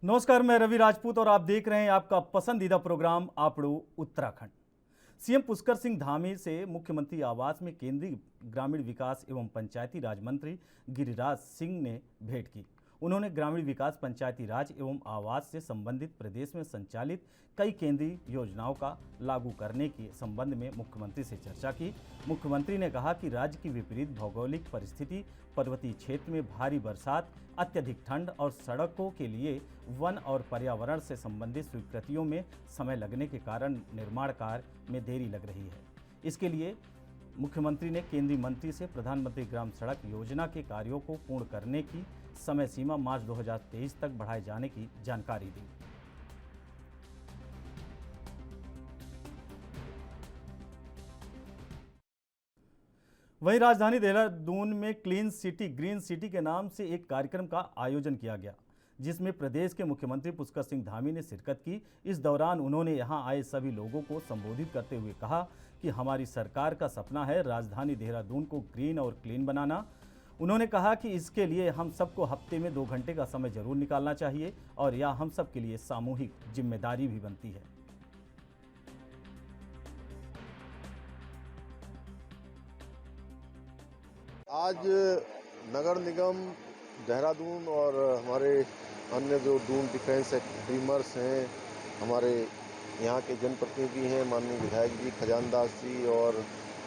नमस्कार, मैं रवि राजपूत और आप देख रहे हैं आपका पसंदीदा प्रोग्राम आपड़ू उत्तराखंड। सीएम पुष्कर सिंह धामी से मुख्यमंत्री आवास में केंद्रीय ग्रामीण विकास एवं पंचायती राज मंत्री गिरिराज सिंह ने भेंट की। उन्होंने ग्रामीण विकास, पंचायती राज एवं आवास से संबंधित प्रदेश में संचालित कई केंद्रीय योजनाओं का लागू करने के संबंध में मुख्यमंत्री से चर्चा की। मुख्यमंत्री ने कहा कि राज्य की विपरीत भौगोलिक परिस्थिति, पर्वतीय क्षेत्र में भारी बरसात, अत्यधिक ठंड और सड़कों के लिए वन और पर्यावरण से संबंधित स्वीकृतियों में समय लगने के कारण निर्माण कार्य में देरी लग रही है। इसके लिए मुख्यमंत्री ने केंद्रीय मंत्री से प्रधानमंत्री ग्राम सड़क योजना के कार्यों को पूर्ण करने की समय सीमा मार्च 2023 तक बढ़ाए जाने की जानकारी दी। वहीं राजधानी देहरादून में क्लीन सिटी ग्रीन सिटी के नाम से एक कार्यक्रम का आयोजन किया गया, जिसमें प्रदेश के मुख्यमंत्री पुष्कर सिंह धामी ने शिरकत की। इस दौरान उन्होंने यहां आए सभी लोगों को संबोधित करते हुए कहा कि हमारी सरकार का सपना है राजधानी देहरादून को ग्रीन और क्लीन बनाना। उन्होंने कहा कि इसके लिए हम सबको हफ्ते में 2 घंटे का समय जरूर निकालना चाहिए और यह हम सब के लिए सामूहिक जिम्मेदारी भी बनती है। आज नगर निगम देहरादून और हमारे अन्य जो दून डिफेंस ड्रीमर्स हैं, हमारे यहाँ के जनप्रतिनिधि हैं, माननीय विधायक जी, खजानदास जी और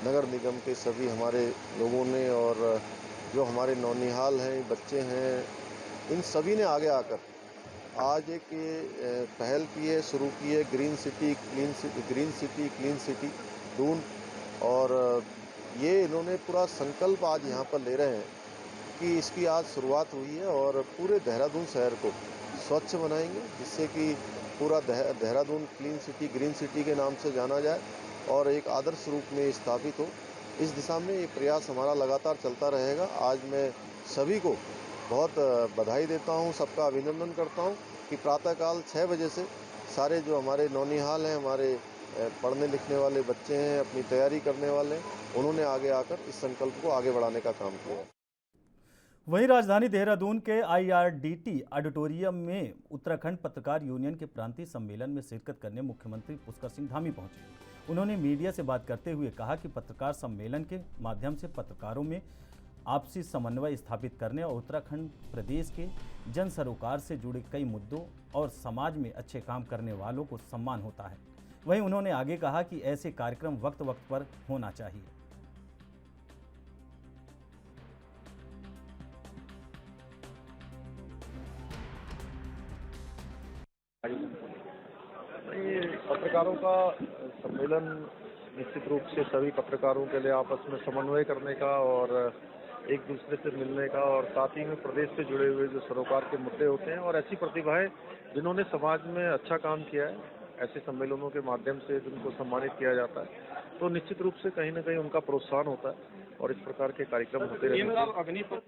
नगर निगम के सभी हमारे लोगों ने और जो हमारे नौनिहाल हैं, बच्चे हैं, इन सभी ने आगे आकर आज एक पहल की है, शुरू की है green city clean city Doon. और ये इन्होंने पूरा संकल्प आज यहाँ पर ले रहे हैं कि इसकी आज शुरुआत हुई है और पूरे देहरादून शहर को स्वच्छ बनाएंगे, जिससे कि पूरा Dehradun clean city green city के नाम से जाना जाए और एक आदर्श रूप में स्थापित हो। इस दिशा में ये प्रयास हमारा लगातार चलता रहेगा। आज मैं सभी को बहुत बधाई देता हूँ, सबका अभिनंदन करता हूँ कि प्रातःकाल 6 बजे से सारे जो हमारे नौनिहाल हैं, हमारे पढ़ने लिखने वाले बच्चे हैं, अपनी तैयारी करने वाले, उन्होंने आगे आकर इस संकल्प को आगे बढ़ाने का काम किया है। वहीं राजधानी देहरादून के IRDT ऑडिटोरियम में उत्तराखंड पत्रकार यूनियन के प्रांतीय सम्मेलन में शिरकत करने मुख्यमंत्री पुष्कर सिंह धामी पहुंचे। उन्होंने मीडिया से बात करते हुए कहा कि पत्रकार सम्मेलन के माध्यम से पत्रकारों में आपसी समन्वय स्थापित करने और उत्तराखंड प्रदेश के जन सरोकार से जुड़े कई मुद्दों और समाज में अच्छे काम करने वालों को सम्मान होता है। वहीं उन्होंने आगे कहा कि ऐसे कार्यक्रम वक्त वक्त पर होना चाहिए। पत्रकारों का सम्मेलन निश्चित रूप से सभी पत्रकारों के लिए आपस में समन्वय करने का और एक दूसरे से मिलने का और साथ ही में प्रदेश से जुड़े हुए जो सरोकार के मुद्दे होते हैं और ऐसी प्रतिभाएं जिन्होंने समाज में अच्छा काम किया है, ऐसे सम्मेलनों के माध्यम से जिनको सम्मानित किया जाता है, तो निश्चित रूप से कहीं ना कहीं उनका प्रोत्साहन होता है और इस प्रकार के कार्यक्रम होते रहते हैं।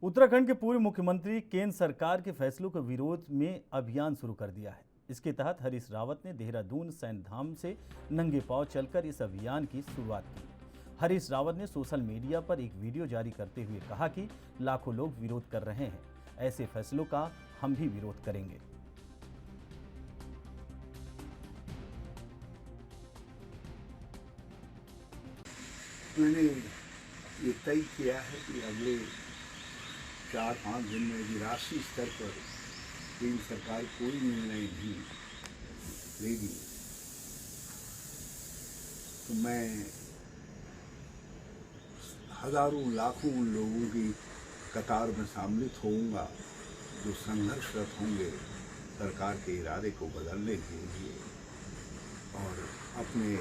उत्तराखंड के पूर्व मुख्यमंत्री केंद्र सरकार के फैसलों के विरोध में अभियान शुरू कर दिया है। इसके तहत हरीश रावत ने देहरादून सैन्य धाम से नंगे पांव चलकर इस अभियान की शुरुआत की। हरीश रावत ने सोशल मीडिया पर एक वीडियो जारी करते हुए कहा कि लाखों लोग विरोध कर रहे हैं, ऐसे फैसलों का हम भी विरोध करेंगे। मैंने ये तय किया है कि अगले 4-5 दिन में भी राष्ट्रीय स्तर पर केंद्र सरकार कोई निर्णय नहीं लेगी तो मैं हजारों लाखों लोगों की कतार में सम्मिलित होऊंगा जो संघर्षरत होंगे सरकार के इरादे को बदलने के लिए। और अपने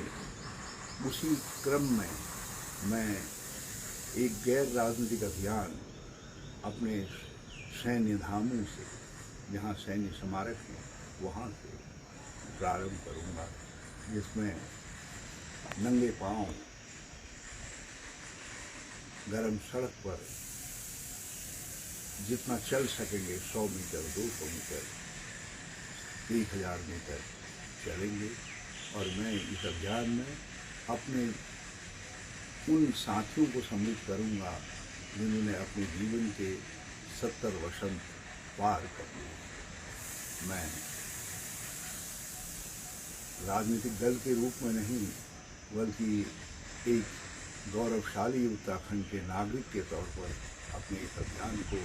उसी क्रम में मैं एक गैर राजनीतिक अभियान अपने सैन्य धामों से, जहाँ सैन्य स्मारक हैं, वहाँ से प्रारंभ करूँगा, जिसमें नंगे पांव गरम सड़क पर जितना चल सकेंगे 100 मीटर, 200 मीटर, 1000 मीटर चलेंगे। और मैं इस अभियान में अपने उन साथियों को सम्मिलित करूँगा जिन्होंने अपने जीवन के 70 वसंत पार करने। मैं राजनीतिक दल के रूप में नहीं, बल्कि एक गौरवशाली उत्तराखंड के नागरिक के तौर पर अपने इस अभियान को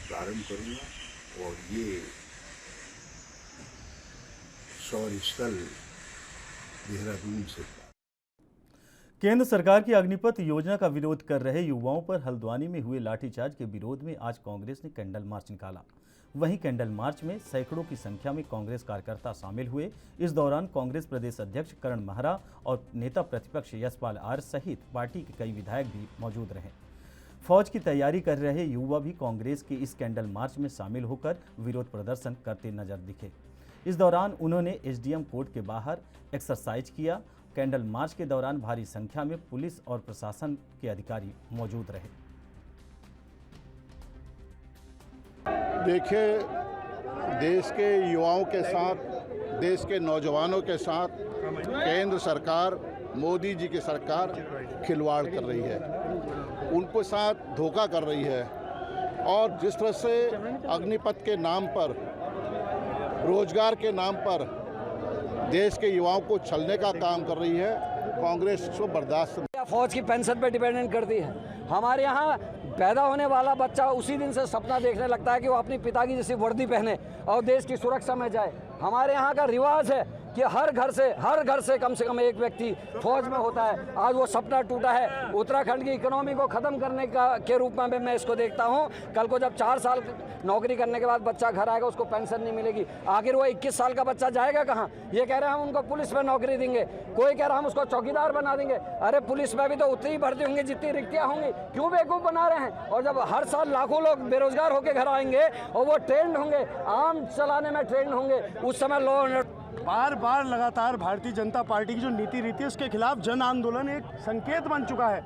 प्रारंभ करूंगा और ये शौर्य स्थल देहरादून से। केंद्र सरकार की अग्निपथ योजना का विरोध कर रहे युवाओं पर हल्द्वानी में हुए लाठीचार्ज के विरोध में आज कांग्रेस ने कैंडल मार्च निकाला। वहीं कैंडल मार्च में सैकड़ों की संख्या में कांग्रेस कार्यकर्ता शामिल हुए। इस दौरान कांग्रेस प्रदेश अध्यक्ष करण महरा और नेता प्रतिपक्ष यशपाल आर्य सहित पार्टी के कई विधायक भी मौजूद रहे। फौज की तैयारी कर रहे युवा भी कांग्रेस के इस कैंडल मार्च में शामिल होकर विरोध प्रदर्शन करते नजर दिखे। इस दौरान उन्होंने एसडीएम कोर्ट के बाहर एक्सरसाइज किया। कैंडल मार्च के दौरान भारी संख्या में पुलिस और प्रशासन के अधिकारी मौजूद रहे। देखिए, देश के युवाओं के साथ, देश के नौजवानों के साथ केंद्र सरकार, मोदी जी की सरकार खिलवाड़ कर रही है, उनके साथ धोखा कर रही है। और जिस तरह से अग्निपथ के नाम पर, रोजगार के नाम पर देश के युवाओं को छलने का काम कर रही है, कांग्रेस को बर्दाश्त नहीं। फौज की पेंशन पे डिपेंडेंट करती है। हमारे यहाँ पैदा होने वाला बच्चा उसी दिन से सपना देखने लगता है कि वो अपनी पिता की जैसी वर्दी पहने और देश की सुरक्षा में जाए। हमारे यहाँ का रिवाज है कि हर घर से कम एक व्यक्ति फौज में होता है। आज वो सपना टूटा है। उत्तराखंड की इकोनॉमी को ख़त्म करने के रूप में मैं इसको देखता हूँ। कल को जब 4 साल नौकरी करने के बाद बच्चा घर आएगा, उसको पेंशन नहीं मिलेगी। आखिर वो 21 साल का बच्चा जाएगा कहाँ? ये कह रहे हैं हम उनको पुलिस में नौकरी देंगे, कोई कह रहा हम उसको चौकीदार बना देंगे। अरे पुलिस में भी तो उतनी ही भर्ती होंगी जितनी रिक्तियाँ होंगी। क्यों बेवकूफ़ बना रहे हैं? और जब हर साल लाखों लोग बेरोजगार होकर घर आएंगे और वो ट्रेंड होंगे, आम चलाने में ट्रेंड होंगे, उस समय लॉ एंड बार बार लगातार भारतीय जनता पार्टी की जो नीति रीति है उसके खिलाफ जन आंदोलन एक संकेत बन चुका है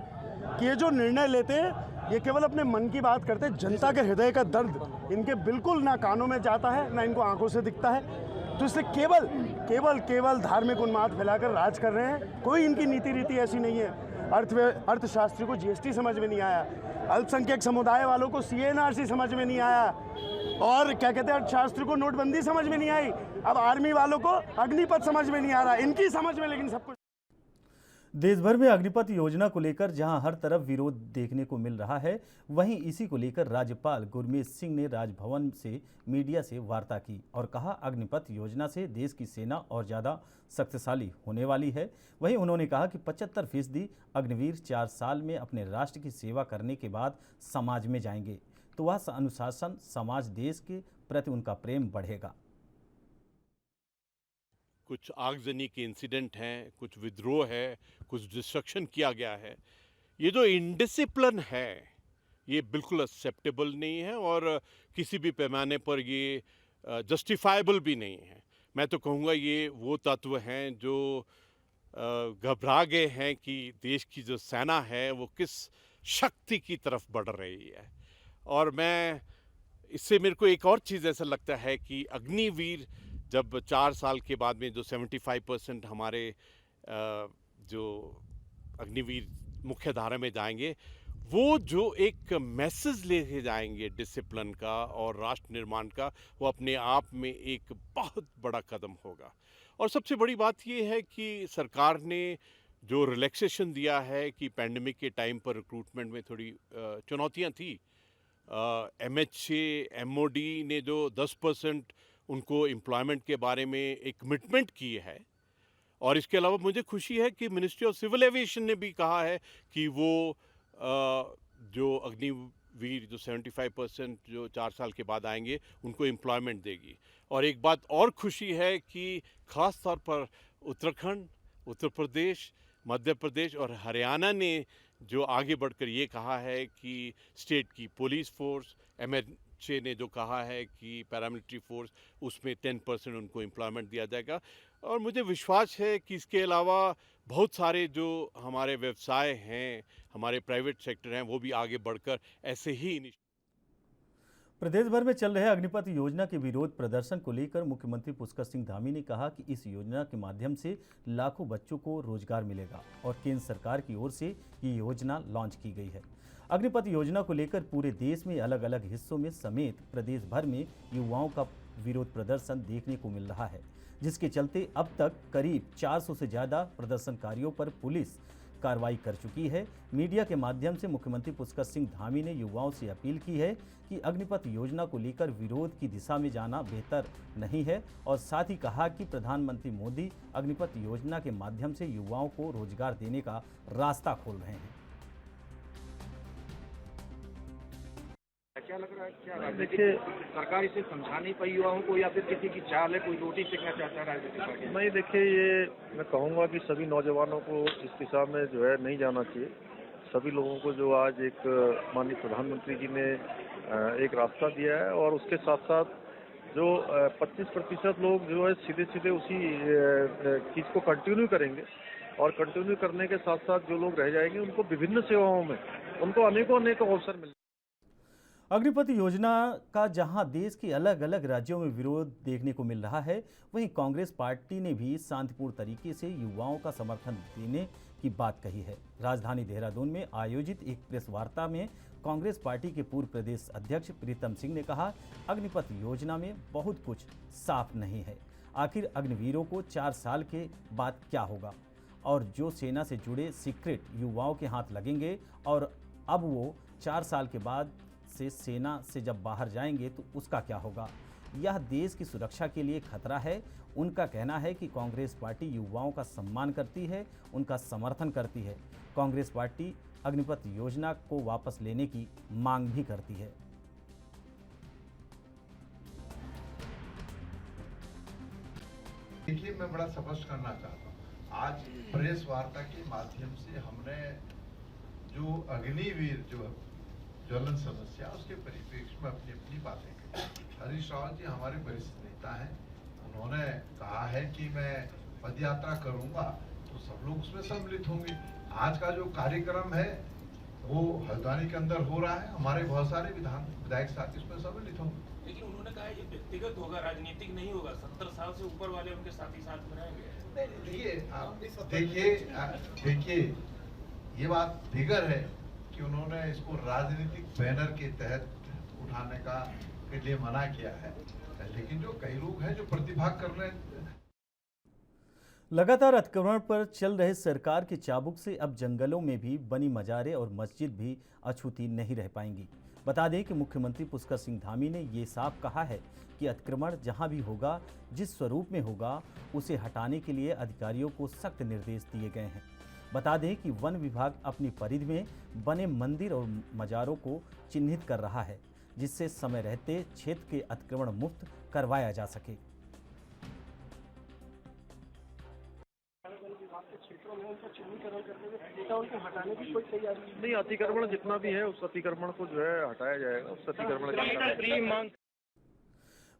कि ये जो निर्णय लेते हैं ये केवल अपने मन की बात करते हैं। जनता के हृदय का दर्द इनके बिल्कुल ना कानों में जाता है, ना इनको आंखों से दिखता है। तो इससे केवल धार्मिक उन्माद फैलाकर राज कर रहे हैं। कोई इनकी नीति रीति ऐसी नहीं है। अर्थशास्त्री को जीएसटी समझ में नहीं आया, अल्पसंख्यक समुदाय वालों को सीएनआरसी समझ में नहीं आया, और क्या कहते हैं अर्थशास्त्री को नोटबंदी समझ में नहीं आई। अब आर्मी वालों को अग्निपथ समझ में नहीं आ रहा, इनकी समझ में लेकिन सब कुछ। देश भर में अग्निपथ योजना को लेकर जहां हर तरफ विरोध देखने को मिल रहा है, वहीं इसी को लेकर राज्यपाल गुरमीत सिंह ने राजभवन से मीडिया से वार्ता की और कहा अग्निपथ योजना से देश की सेना और ज़्यादा शक्तिशाली होने वाली है। वहीं उन्होंने कहा कि 75% अग्निवीर 4 साल में अपने राष्ट्र की सेवा करने के बाद समाज में जाएंगे तो वह अनुशासन, समाज, देश के प्रति उनका प्रेम बढ़ेगा। कुछ आगजनी के इंसिडेंट हैं, कुछ विद्रोह है, कुछ डिस्ट्रक्शन किया गया है। ये जो इनडिसिप्लिन है ये बिल्कुल एक्सेप्टेबल नहीं है और किसी भी पैमाने पर ये जस्टिफाइबल भी नहीं है। मैं तो कहूँगा ये वो तत्व हैं जो घबरा गए हैं कि देश की जो सेना है वो किस शक्ति की तरफ बढ़ रही है। और मैं इससे मेरे को एक और चीज़ ऐसा लगता है कि अग्निवीर जब 4 साल के बाद में जो 75% हमारे जो अग्निवीर मुख्य धारा में जाएंगे, वो जो एक मैसेज लेके जाएंगे डिसिप्लिन का और राष्ट्र निर्माण का, वो अपने आप में एक बहुत बड़ा कदम होगा। और सबसे बड़ी बात ये है कि सरकार ने जो रिलैक्सेशन दिया है कि पैंडेमिक के टाइम पर रिक्रूटमेंट में थोड़ी चुनौतियाँ थी। MHA, MOD ने जो 10% उनको एम्प्लॉयमेंट के बारे में एक कमिटमेंट की है। और इसके अलावा मुझे खुशी है कि मिनिस्ट्री ऑफ सिविल एविएशन ने भी कहा है कि वो जो अग्निवीर जो 75% जो 4 साल के बाद आएंगे उनको एम्प्लॉयमेंट देगी। और एक बात और खुशी है कि ख़ास तौर पर उत्तराखंड, उत्तर प्रदेश, मध्य प्रदेश और हरियाणा ने जो आगे बढ़कर ये कहा है कि स्टेट की पुलिस फोर्स, MHA ने जो कहा है कि पैरामिलिट्री फोर्स, उसमें 10% उनको एम्प्लॉयमेंट दिया जाएगा। और मुझे विश्वास है कि इसके अलावा बहुत सारे जो हमारे व्यवसाय हैं, हमारे प्राइवेट सेक्टर हैं, वो भी आगे बढ़कर ऐसे ही। प्रदेश भर में चल रहे अग्निपथ योजना के विरोध प्रदर्शन को लेकर मुख्यमंत्री पुष्कर सिंह धामी ने कहा कि इस योजना के माध्यम से लाखों बच्चों को रोजगार मिलेगा और केंद्र सरकार की ओर से ये योजना लॉन्च की गई है। अग्निपथ योजना को लेकर पूरे देश में अलग अलग हिस्सों में समेत प्रदेश भर में युवाओं का विरोध प्रदर्शन देखने को मिल रहा है, जिसके चलते अब तक करीब 400 से ज़्यादा प्रदर्शनकारियों पर पुलिस कार्रवाई कर चुकी है। मीडिया के माध्यम से मुख्यमंत्री पुष्कर सिंह धामी ने युवाओं से अपील की है कि अग्निपथ योजना को लेकर विरोध की दिशा में जाना बेहतर नहीं है और साथ ही कहा कि प्रधानमंत्री मोदी अग्निपथ योजना के माध्यम से युवाओं को रोजगार देने का रास्ता खोल रहे हैं। क्या लग रहा है, क्या देखिए सरकार इसे समझा नहीं पाई युवाओं को, या फिर किसी की चाल है, कोई रोटी सेकना चाहता है राजनीतिक पार्टी? नहीं, देखिए ये मैं कहूँगा कि सभी नौजवानों को इस दिशा में जो है नहीं जाना चाहिए। सभी लोगों को जो आज एक माननीय प्रधानमंत्री जी ने एक रास्ता दिया है और उसके साथ साथ जो 25% लोग जो है सीधे सीधे उसी चीज़ को कंटिन्यू करेंगे और कंटिन्यू करने के साथ साथ जो लोग रह जाएंगे उनको विभिन्न सेवाओं में उनको अनेकों अवसर मिल। अग्निपथ योजना का जहां देश के अलग अलग राज्यों में विरोध देखने को मिल रहा है, वहीं कांग्रेस पार्टी ने भी शांतिपूर्ण तरीके से युवाओं का समर्थन देने की बात कही है। राजधानी देहरादून में आयोजित एक प्रेस वार्ता में कांग्रेस पार्टी के पूर्व प्रदेश अध्यक्ष प्रीतम सिंह ने कहा, अग्निपथ योजना में बहुत कुछ साफ नहीं है। आखिर अग्निवीरों को 4 साल के बाद क्या होगा और जो सेना से जुड़े सीक्रेट युवाओं के हाथ लगेंगे और अब वो 4 साल के बाद से सेना से जब बाहर जाएंगे तो उसका क्या होगा? यह देश की सुरक्षा के लिए खतरा है। उनका कहना है कि कांग्रेस पार्टी युवाओं का सम्मान करती है, उनका समर्थन करती है। कांग्रेस पार्टी अग्निपथ योजना को वापस लेने की मांग भी करती है। देखिए, मैं बड़ा स्पष्ट करना चाहता हूँ, आज प्रेस वार्ता के माध्यम से हमने जो अग्निवीर जो ज्वलन समस्या उसके परिप्रेक्ष्य में अपनी अपनी बातें की। हरीश रावत जी हमारे वरिष्ठ नेता हैं, उन्होंने कहा है कि मैं पदयात्रा करूंगा तो सब लोग उसमें सम्मिलित होंगे। आज का जो कार्यक्रम है वो हल्द्वानी के अंदर हो रहा है, हमारे बहुत सारे विधायक साथी उसमें सम्मिलित होंगे। लेकिन उन्होंने कहा ये व्यक्तिगत होगा, राजनीतिक नहीं होगा, 70 साल से ऊपर वाले उनके साथी साथ बनाएंगे। देखिए ये बात दिगर है कि उन्होंने इसको राजनीतिक बैनर के तहत उठाने का के लिए मना किया है, लेकिन जो कई लोग हैं जो प्रतिभाग कर रहे हैं। लगातार अतिक्रमण पर चल रहे सरकार के चाबुक से अब जंगलों में भी बनी मजारें और मस्जिद भी अछूती नहीं रह पाएंगी। बता दें कि मुख्यमंत्री पुष्कर सिंह धामी ने ये साफ कहा है कि अतिक्रमण जहां भी होगा, जिस स्वरूप में होगा, उसे हटाने के लिए अधिकारियों को सख्त निर्देश दिए गए हैं। बता दें कि वन विभाग अपनी परिधि में बने मंदिर और मजारों को चिन्हित कर रहा है, जिससे समय रहते क्षेत्र के अतिक्रमण मुक्त करवाया जा सके। नहीं, अतिक्रमण जितना भी है उस अतिक्रमण को जो है हटाया जाएगा। उस अतिक्रमण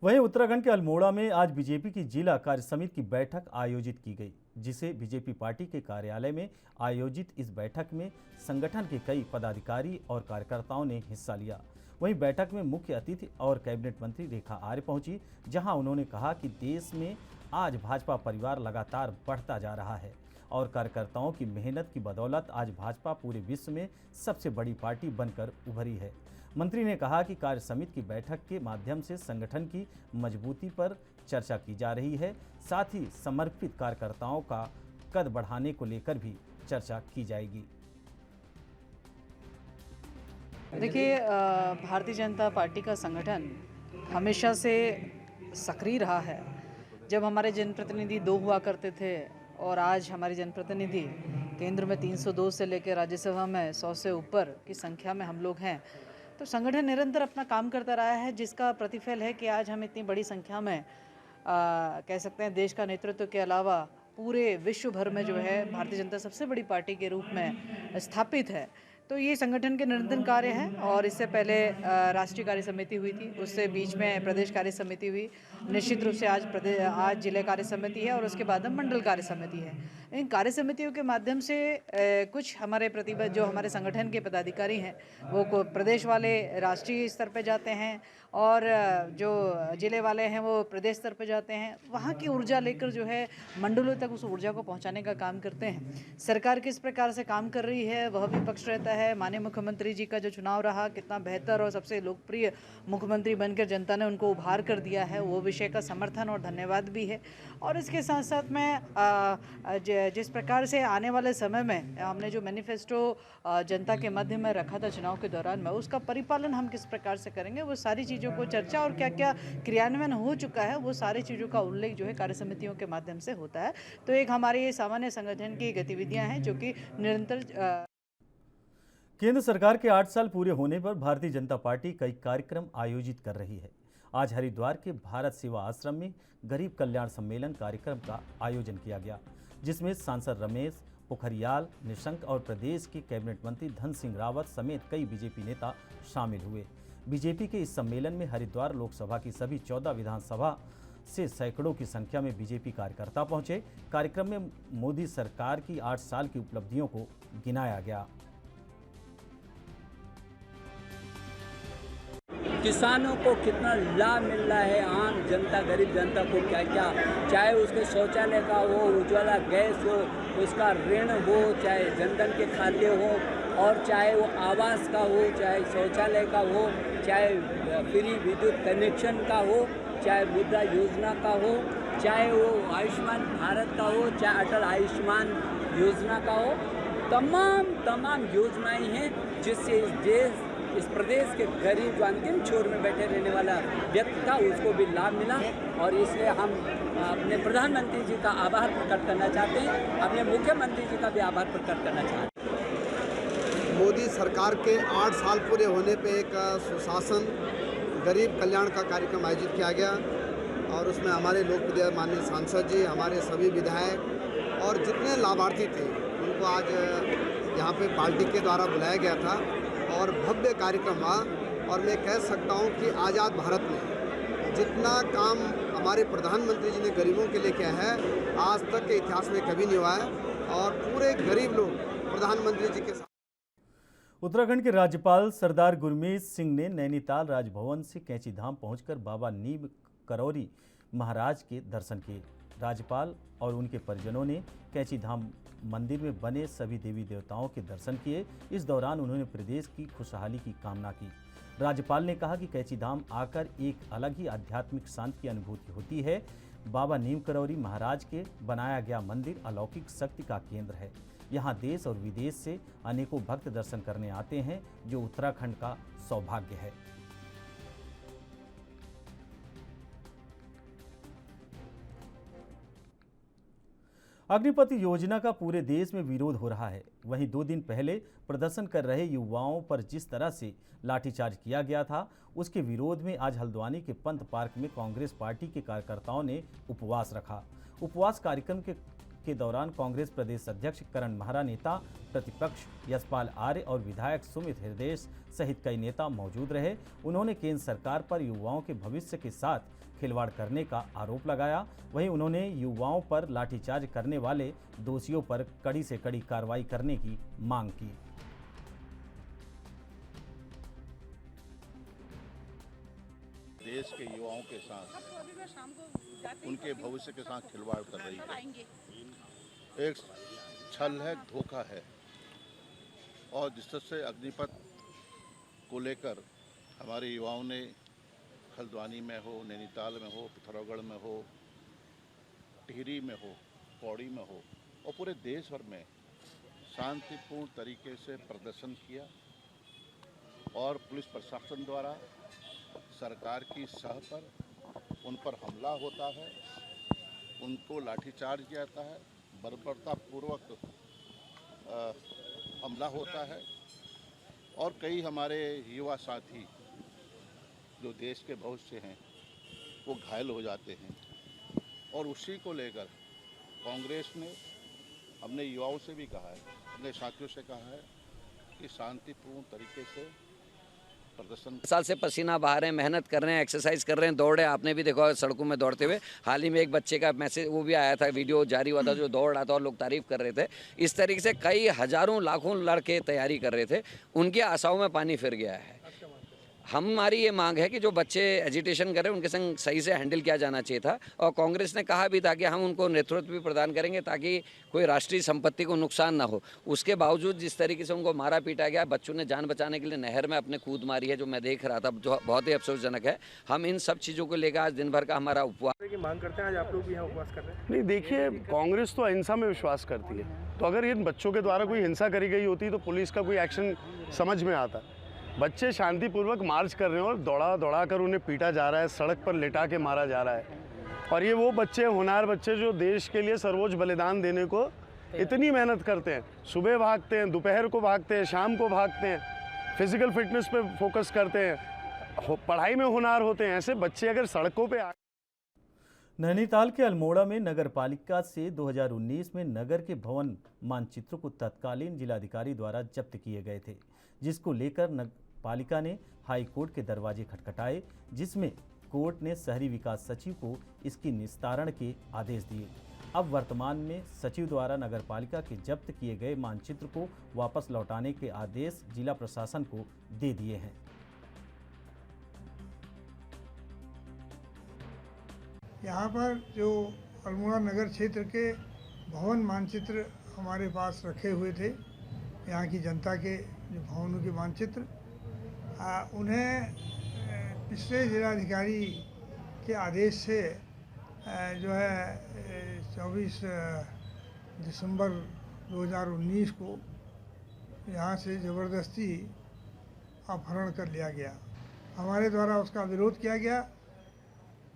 वहीं उत्तराखंड के अल्मोड़ा में आज बीजेपी की जिला कार्य समिति की बैठक आयोजित की गई, जिसे बीजेपी पार्टी के कार्यालय में आयोजित इस बैठक में संगठन के कई पदाधिकारी और कार्यकर्ताओं ने हिस्सा लिया। वहीं बैठक में मुख्य अतिथि और कैबिनेट मंत्री रेखा आर्य पहुंची, जहां उन्होंने कहा कि देश में आज भाजपा परिवार लगातार बढ़ता जा रहा है और कार्यकर्ताओं की मेहनत की बदौलत आज भाजपा पूरे विश्व में सबसे बड़ी पार्टी बनकर उभरी है। मंत्री ने कहा कि कार्य समिति की बैठक के माध्यम से संगठन की मजबूती पर चर्चा की जा रही है, साथ ही समर्पित कार्यकर्ताओं का कद बढ़ाने को लेकर भी चर्चा की जाएगी। देखिए, भारतीय जनता पार्टी का संगठन हमेशा से सक्रिय रहा है। जब हमारे जनप्रतिनिधि 2 हुआ करते थे और आज हमारे जनप्रतिनिधि केंद्र में 302 से लेकर राज्यसभा में 100 से ऊपर की संख्या में हम लोग हैं, तो संगठन निरंतर अपना काम करता रहा है, जिसका प्रतिफल है कि आज हम इतनी बड़ी संख्या में कह सकते हैं देश का नेतृत्व के अलावा पूरे विश्व भर में जो है भारतीय जनता सबसे बड़ी पार्टी के रूप में स्थापित है। तो ये संगठन के निरंतर कार्य है और इससे पहले राष्ट्रीय कार्य समिति हुई थी, उससे बीच में प्रदेश कार्य समिति हुई, निश्चित रूप से आज जिले कार्य समिति है और उसके बाद मंडल कार्य समिति है। इन कार्य समितियों के माध्यम से कुछ हमारे जो हमारे संगठन के पदाधिकारी हैं वो प्रदेश वाले राष्ट्रीय स्तर पर जाते हैं और जो जिले वाले हैं वो प्रदेश स्तर पर जाते हैं, वहाँ की ऊर्जा लेकर जो है मंडलों तक उस ऊर्जा को पहुँचाने का काम करते हैं। सरकार किस प्रकार से काम कर रही है वह भी पक्ष रहता है। माननीय मुख्यमंत्री जी का जो चुनाव रहा, कितना बेहतर और सबसे लोकप्रिय मुख्यमंत्री बनकर जनता ने उनको उभार कर दिया है, वो विषय का समर्थन और धन्यवाद भी है। और इसके साथ साथ मैं जिस प्रकार से आने वाले समय में हमने जो मैनिफेस्टो जनता के मध्य में रखा था चुनाव के दौरान में, उसका परिपालन हम किस प्रकार से करेंगे, वो सारी चीज़ों को चर्चा और क्या क्या क्रियान्वयन हो चुका है वो सारी चीज़ों का उल्लेख जो है कार्य समितियों के माध्यम से होता है। तो एक हमारी सामान्य संगठन की गतिविधियां हैं जो कि निरंतर केंद्र सरकार के 8 साल पूरे होने पर भारतीय जनता पार्टी कई कार्यक्रम आयोजित कर रही है। आज हरिद्वार के भारत सेवा आश्रम में गरीब कल्याण सम्मेलन कार्यक्रम का आयोजन किया गया, जिसमें सांसद रमेश पोखरियाल निशंक और प्रदेश के कैबिनेट मंत्री धन सिंह रावत समेत कई बीजेपी नेता शामिल हुए। बीजेपी के इस सम्मेलन में हरिद्वार लोकसभा की सभी 14 विधानसभा से सैकड़ों की संख्या में बीजेपी कार्यकर्ता पहुंचे। कार्यक्रम में मोदी सरकार की 8 साल की उपलब्धियों को गिनाया गया। किसानों को कितना लाभ मिल रहा है, आम जनता गरीब जनता को क्या क्या, चाहे उसके शौचालय का हो, उज्ज्वला गैस हो, उसका ऋण हो, चाहे जनधन के खाते हो, और चाहे वो आवास का हो, चाहे शौचालय का हो, चाहे फ्री विद्युत कनेक्शन का हो, चाहे मुद्रा योजना का हो, चाहे वो आयुष्मान भारत का हो, चाहे अटल आयुष्मान योजना का हो, तमाम योजनाएं हैं जिससे इस प्रदेश के गरीब जो अंतिम छोर में बैठे रहने वाला व्यक्ति था उसको भी लाभ मिला। और इसलिए हम अपने प्रधानमंत्री जी का आभार प्रकट करना चाहते हैं, अपने मुख्यमंत्री जी का भी आभार प्रकट करना चाहते हैं। मोदी सरकार के 8 साल पूरे होने पे एक सुशासन गरीब कल्याण का कार्यक्रम आयोजित किया गया और उसमें हमारे लोकप्रिय माननीय सांसद जी, हमारे सभी विधायक और जितने लाभार्थी थे उनको आज यहाँ पे पार्टी के द्वारा बुलाया गया था और भव्य कार्यक्रम हुआ। और मैं कह सकता हूँ कि आज़ाद भारत में जितना काम हमारे प्रधानमंत्री जी ने गरीबों के लिए किया है आज तक के इतिहास में कभी नहीं हुआ है और पूरे गरीब लोग प्रधानमंत्री जी के साथ। उत्तराखंड के राज्यपाल सरदार गुरमीत सिंह ने नैनीताल राजभवन से कैंची धाम पहुंचकर बाबा नीम करौरी महाराज के दर्शन किए। राज्यपाल और उनके परिजनों ने कैंची धाम मंदिर में बने सभी देवी देवताओं के दर्शन किए। इस दौरान उन्होंने प्रदेश की खुशहाली की कामना की। राज्यपाल ने कहा कि कैंची धाम आकर एक अलग ही आध्यात्मिक शांति की अनुभूति होती है। बाबा नीम करौरी महाराज के बनाया गया मंदिर अलौकिक शक्ति का केंद्र है। यहाँ देश और विदेश से अनेकों भक्त दर्शन करने आते हैं, जो उत्तराखंड का सौभाग्य है। अग्निपथ योजना का पूरे देश में विरोध हो रहा है। वहीं 2 दिन पहले प्रदर्शन कर रहे युवाओं पर जिस तरह से लाठीचार्ज किया गया था, उसके विरोध में आज हल्द्वानी के पंत पार्क में कांग्रेस पार्टी के कार्यकर्ताओं ने उपवास रखा। उपवास कार्यक्रम के दौरान कांग्रेस प्रदेश अध्यक्ष करण महरा, नेता प्रतिपक्ष यशपाल आर्य और विधायक सुमित हृदय सहित कई नेता मौजूद रहे। उन्होंने केंद्र सरकार पर युवाओं के भविष्य के साथ खिलवाड़ करने का आरोप लगाया। वहीं उन्होंने युवाओं पर लाठीचार्ज करने वाले दोषियों पर कड़ी से कड़ी कार्रवाई करने की मांग की। देश के युवाओं के साथ, उनके भविष्य के साथ खिलवाड़ कर रही है। एक छल है, धोखा है। और जिससे अग्निपथ को लेकर हमारे युवाओं ने हल्द्वानी में हो, नैनीताल में हो, पिथौरागढ़ में हो, टिहरी में हो, पौड़ी में हो और पूरे देश भर में शांतिपूर्ण तरीके से प्रदर्शन किया और पुलिस प्रशासन द्वारा सरकार की सह पर उन पर हमला होता है, उनको लाठीचार्ज किया जाता है, बर्बरतापूर्वक हमला होता है और कई हमारे युवा साथी जो देश के भविष्य हैं वो घायल हो जाते हैं। और उसी को लेकर कांग्रेस ने हमने युवाओं से भी कहा है, अपने साथियों से कहा है कि शांतिपूर्ण तरीके से प्रदर्शन। साल से पसीना बहा रहे हैं, मेहनत कर रहे हैं, एक्सरसाइज कर रहे हैं, दौड़ रहे हैं। आपने भी देखा सड़कों में दौड़ते हुए। हाल ही में एक बच्चे का मैसेज वो भी आया था, वीडियो जारी हुआ था, जो दौड़ रहा था और लोग तारीफ कर रहे थे। इस तरीके से कई हजारों लाखों लड़के तैयारी कर रहे थे, उनकी आशाओं में पानी फिर गया है। हमारी ये मांग है कि जो बच्चे एजिटेशन कर रहे हैं उनके संग सही से हैंडल किया जाना चाहिए था, और कांग्रेस ने कहा भी था कि हम उनको नेतृत्व भी प्रदान करेंगे ताकि कोई राष्ट्रीय संपत्ति को नुकसान ना हो। उसके बावजूद जिस तरीके से उनको मारा पीटा गया, बच्चों ने जान बचाने के लिए नहर में अपने कूद मारी है, जो मैं देख रहा था, जो बहुत ही अफसोसजनक है। हम इन सब चीज़ों को लेकर आज दिन भर का हमारा उपवास की मांग करते हैं। आज आप लोग भी यहाँ उपवास कर रहे हैं? नहीं, देखिए, कांग्रेस तो अहिंसा में विश्वास करती है, तो अगर इन बच्चों के द्वारा कोई हिंसा करी गई होती तो पुलिस का कोई एक्शन समझ में आता। बच्चे शांतिपूर्वक मार्च कर रहे हैं और दौड़ा कर उन्हें पीटा जा रहा है, सड़क पर लिटा के मारा जा रहा है। और ये वो बच्चे, होनहार बच्चे, जो देश के लिए सर्वोच्च बलिदान देने को इतनी मेहनत करते हैं। सुबह भागते हैं, दोपहर को भागते हैं, शाम को भागते हैं, फिजिकल फिटनेस पे फोकस करते हैं, पढ़ाई में होनहार होते हैं। ऐसे बच्चे अगर सड़कों पे नैनीताल के अल्मोड़ा में नगर पालिका से 2019 में नगर के भवन मानचित्र को तत्कालीन जिलाधिकारी द्वारा जब्त किए गए थे, जिसको लेकर नगर पालिका ने हाई कोर्ट के दरवाजे खटखटाए, जिसमें कोर्ट ने शहरी विकास सचिव को इसकी निस्तारण के आदेश दिए। अब वर्तमान में सचिव द्वारा नगर पालिका के जब्त किए गए मानचित्र को वापस लौटाने के आदेश जिला प्रशासन को दे दिए हैं। यहाँ पर जो अल्मोड़ा नगर क्षेत्र के भवन मानचित्र हमारे पास रखे हुए थे, यहाँ की जनता के जो भवनों के मानचित्र, उन्हें पिछले जिलाधिकारी के आदेश से जो है 24 दिसंबर 2019 को यहाँ से ज़बरदस्ती अपहरण कर लिया गया। हमारे द्वारा उसका विरोध किया गया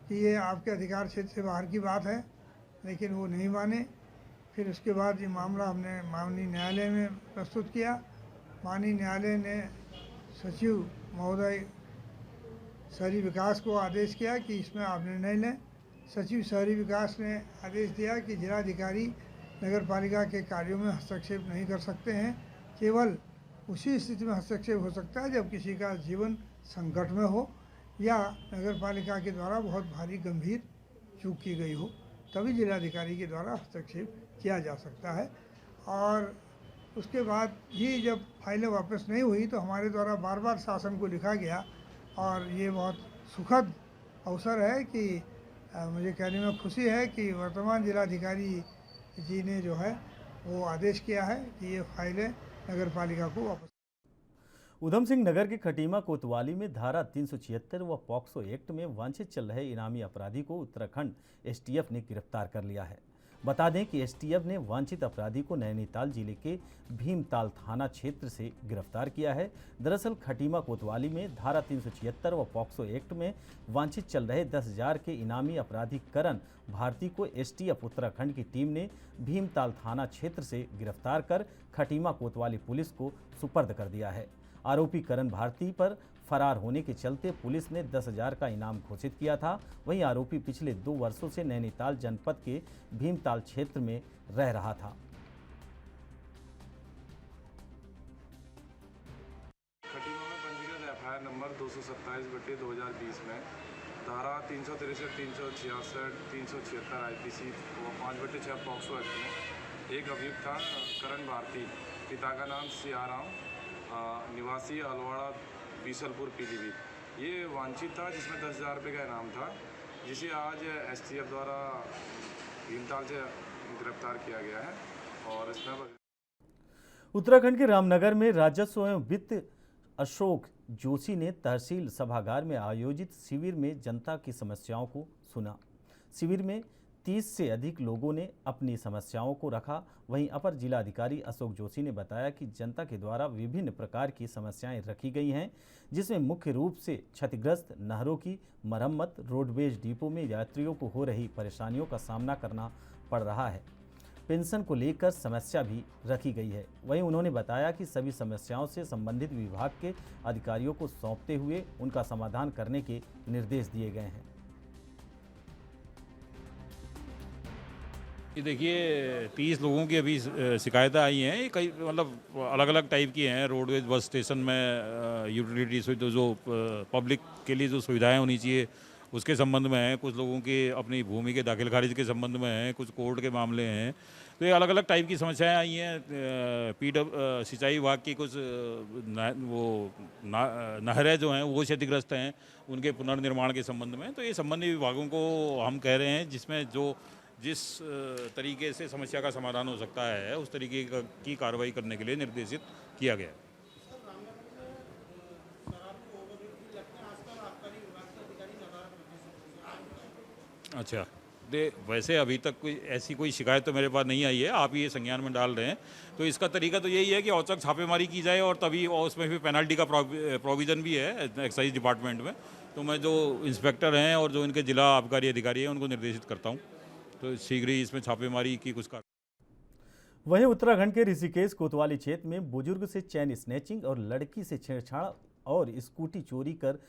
कि ये आपके अधिकार क्षेत्र से बाहर की बात है, लेकिन वो नहीं माने। फिर उसके बाद ये मामला हमने माननीय न्यायालय में प्रस्तुत किया। माननीय न्यायालय ने सचिव महोदय शहरी विकास को आदेश किया कि इसमें आप निर्णय लें। सचिव शहरी विकास ने आदेश दिया कि जिलाधिकारी नगर पालिका के कार्यों में हस्तक्षेप नहीं कर सकते हैं, केवल उसी स्थिति में हस्तक्षेप हो सकता है जब किसी का जीवन संकट में हो या नगर पालिका के द्वारा बहुत भारी गंभीर चूक की गई हो, तभी जिलाधिकारी के द्वारा हस्तक्षेप किया जा सकता है। और उसके बाद भी जब फाइलें वापस नहीं हुई तो हमारे द्वारा बार बार शासन को लिखा गया, और ये बहुत सुखद अवसर है कि मुझे कहने में खुशी है कि वर्तमान जिलाधिकारी जी ने जो है वो आदेश किया है कि ये फाइलें नगर पालिका को वापस। उधम सिंह नगर के खटीमा कोतवाली में धारा 376 व पॉक्सो एक्ट में वांछित चल रहे इनामी अपराधी को उत्तराखंड एसटीएफ ने गिरफ्तार कर लिया है। बता दें कि एसटीएफ ने वांछित अपराधी को नैनीताल जिले के भीमताल थाना क्षेत्र से गिरफ्तार किया है। दरअसल खटीमा कोतवाली में धारा 376 व पॉक्सो एक्ट में वांछित चल रहे 10,000 के इनामी अपराधी करण भारती को एसटीएफ उत्तराखंड की टीम ने भीमताल थाना क्षेत्र से गिरफ्तार कर खटीमा कोतवाली पुलिस को सुपर्द कर दिया है। आरोपी करण भारती पर फरार होने के चलते पुलिस ने 10,000 का इनाम घोषित किया था। वहीं आरोपी पिछले 2 वर्षों से नैनीताल जनपद के भीमताल क्षेत्र में रह रहा था। खटीमा में पंजीकृत एफआईआर नंबर 227/2020 में धारा 363, 366, 376 आईपीसी व 5/6 पॉक्सो एक्ट में एक अभियुक्त था करण भारती, पिता का नाम सियाराम, निवासी अलवाड़ा बीसलपुर पीलीभीत। ये वांछित था जिसमें 10,000 रुपये का इनाम था, जिसे आज एसटीएफ द्वारा भीमताल से गिरफ्तार किया गया है। और इसमें उत्तराखंड के रामनगर में राजस्व एवं वित्त अशोक जोशी ने तहसील सभागार में आयोजित शिविर में जनता की समस्याओं को सुना। शिविर में 30 से अधिक लोगों ने अपनी समस्याओं को रखा। वहीं अपर जिलाधिकारी अशोक जोशी ने बताया कि जनता के द्वारा विभिन्न प्रकार की समस्याएं रखी गई हैं, जिसमें मुख्य रूप से क्षतिग्रस्त नहरों की मरम्मत, रोडवेज डिपो में यात्रियों को हो रही परेशानियों का सामना करना पड़ रहा है, पेंशन को लेकर समस्या भी रखी गई है। वहीं उन्होंने बताया कि सभी समस्याओं से संबंधित विभाग के अधिकारियों को सौंपते हुए उनका समाधान करने के निर्देश दिए गए हैं। देखिए 30 लोगों की अभी शिकायतें आई हैं। ये कई मतलब अलग अलग टाइप की हैं। रोडवेज बस स्टेशन में यूटिलिटीज जो पब्लिक के लिए जो सुविधाएं होनी चाहिए उसके संबंध में हैं, कुछ लोगों के अपनी भूमि के दाखिल खारिज के संबंध में हैं, कुछ कोर्ट के मामले हैं। तो ये अलग अलग टाइप की समस्याएं आई हैं। सिंचाई विभाग की कुछ नहरें जो हैं वो क्षतिग्रस्त हैं, उनके पुनर्निर्माण के संबंध में। तो ये संबंधित विभागों को हम कह रहे हैं जिसमें जिस तरीके से समस्या का समाधान हो सकता है उस तरीके की कार्रवाई करने के लिए निर्देशित किया गया है। अच्छा, वैसे अभी तक कोई शिकायत तो मेरे पास नहीं आई है। आप ये संज्ञान में डाल रहे हैं तो इसका तरीका तो यही है कि औचक छापेमारी की जाए और तभी, और उसमें भी पेनल्टी का प्रोविज़न भी है एक्साइज डिपार्टमेंट में। तो मैं जो इंस्पेक्टर हैं और जो इनके जिला आबकारी अधिकारी हैं उनको निर्देशित करता हूँ, तो शीघ्र ही इसमें छापेमारी की कुछ वहीं उत्तराखंड के ऋषिकेश कोतवाली क्षेत्र में बुजुर्ग से चैन स्नैचिंग और लड़की से छेड़छाड़ और स्कूटी चोरी कर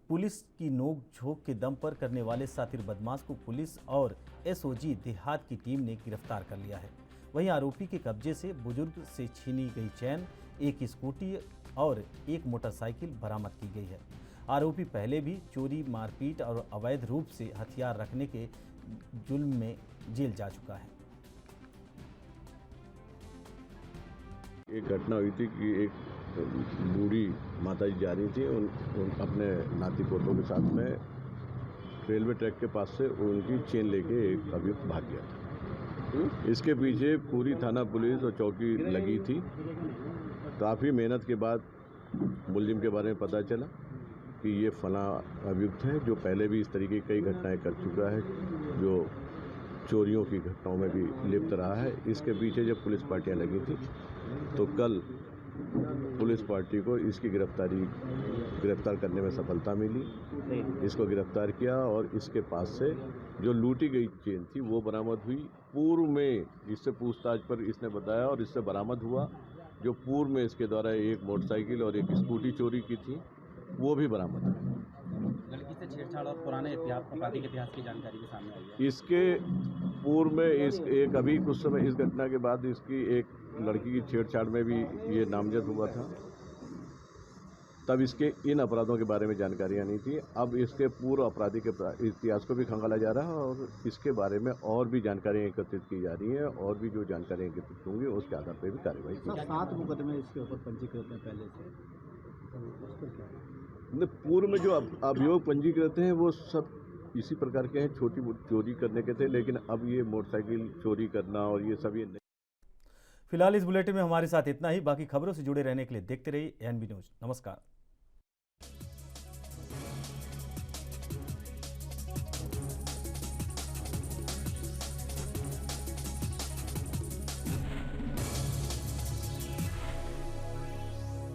पुलिस की नोक झोंक के दम पर करने वाले शातिर बदमाश को पुलिस और एसओजी देहात की टीम ने गिरफ्तार कर लिया है। वहीं आरोपी के कब्जे से बुजुर्ग से छीनी गई चैन, एक स्कूटी और एक मोटरसाइकिल बरामद की गई है। आरोपी पहले भी चोरी, मारपीट और अवैध रूप से हथियार रखने के जुल्म में जेल जा चुका है। एक घटना हुई थी कि एक बूढ़ी माताजी जा रही थी उन अपने नाती पोतों के साथ में, रेलवे ट्रैक के पास से उनकी चेन लेके एक अभियुक्त भाग गया था। इसके पीछे पूरी थाना पुलिस और चौकी लगी थी। काफ़ी मेहनत के बाद मुलजिम के बारे में पता चला कि ये फला अभियुक्त है जो पहले भी इस तरीके की कई घटनाएं कर चुका है, जो चोरियों की घटनाओं में भी लिप्त रहा है। इसके पीछे जब पुलिस पार्टियां लगी थी तो कल पुलिस पार्टी को इसकी गिरफ्तार करने में सफलता मिली। इसको गिरफ्तार किया और इसके पास से जो लूटी गई चेन थी वो बरामद हुई। पूर्व में इससे पूछताछ पर इसने बताया और इससे बरामद हुआ जो पूर्व में इसके द्वारा एक मोटरसाइकिल और एक स्कूटी चोरी की थी वो भी बरामद है। लड़की से छेड़छाड़ और पुराने आपराधिक इतिहास की जानकारी भी सामने आई है। इसके पूर्व में एक अभी कुछ समय इस घटना के बाद इसकी एक लड़की की छेड़छाड़ में भी ये नामजद हुआ था। तब इसके इन अपराधों के बारे में जानकारियां नहीं थी। अब इसके पूर्व आपराधिक इतिहास को भी खंगाला जा रहा है और इसके बारे में और भी जानकारियां एकत्रित की जा रही हैं और भी जो जानकारियां एकत्रित होंगी उसके आधार पर भी कार्रवाई की जाएगी। 7 मुकदमे इसके ऊपर पंजीकृत हैं पहले से। पूर्व में जो अभियोग पंजीकृत हैं वो सब इसी प्रकार के हैं, छोटी चोरी करने के थे, लेकिन अब ये मोटरसाइकिल चोरी करना और ये सब ये नहीं। फिलहाल इस बुलेटिन में हमारे साथ इतना ही। बाकी खबरों से जुड़े रहने के लिए देखते रहिए एएनबी न्यूज़। नमस्कार।